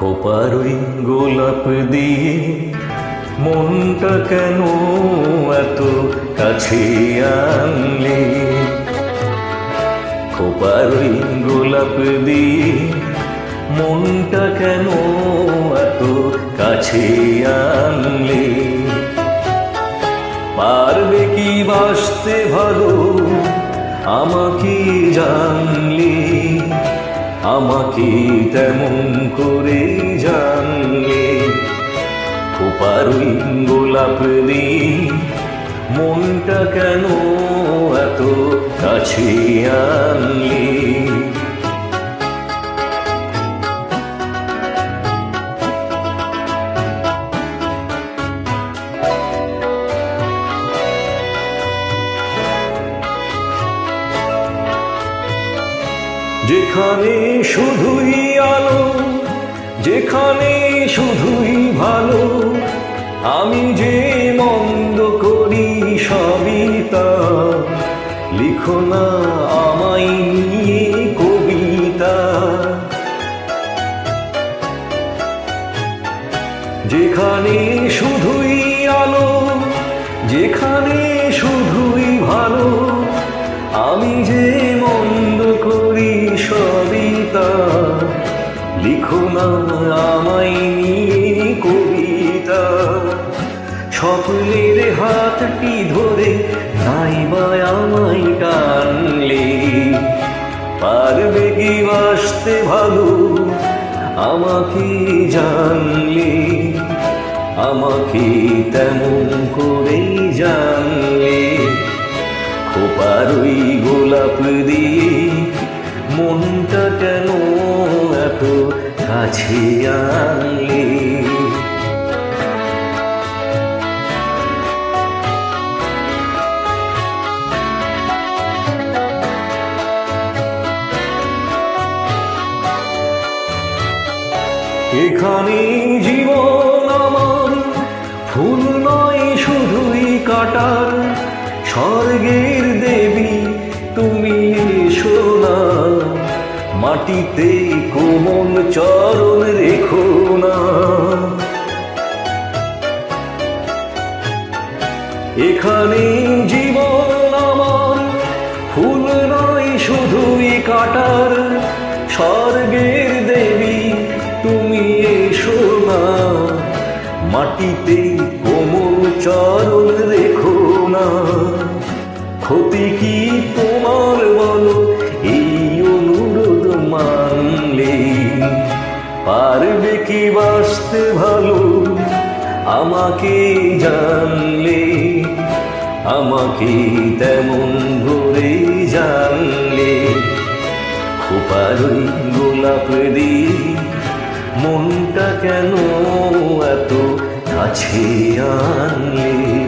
খোপার ওই গোলাপ দিয়ে মনটা কেন এত কাছে আনলে? খোপার ওই গোলাপ দিয়ে মনটা কেন এত কাছে আনলে? পারবে কি বাসতে ভালো আমাকে জানলে? আমাকে তেমন করে জানলে? খোপার ওই গোলাপ দিয়ে মনটা কেন এত কাছে আনলে? যেখানে শুধুই আলো, যেখানে শুধুই ভালো, আমি যে মন্দ করি সবই তা। লিখো না আমায় নিয়ে কবিতা। যেখানে শুধুই আলো, যেখানে শুধুই ভালো, আমি যে মন্দ করি সবই তা। লিখো না আমায় নিয়ে কবিতা। স্বপ্নের হাতটি ধরে নাইবা আমায় কানলে? পারবে কি বাসতে ভালো আমাকে জানলে? আমাকে তেমন করে জানলে? খোপার ওই গোলাপ দিয়ে মনটা কেন এত কাছে আনলে? এখানে জীবন আমার ফুল নয় শুধুই কাটার। স্বর্গের দেবী তুমি এসো না, মাটিতে কোমল চরণ রেখো না। এখানে জীবন আমার ফুল নয় শুধুই কাটার। স্বর্গের দেবী তুমি এসো না, মাটিতে কোমল চরণ রেখো না। ক্ষতি কি তোমার বলো এই অনুরোধ মানলে? পারবে কি বাসতে ভালো আমাকে জানলে? আমাকে তেমন করে জানলে? খোপার ওই গোলাপ দিয়ে মনটা কেন এত কাছে আনলে?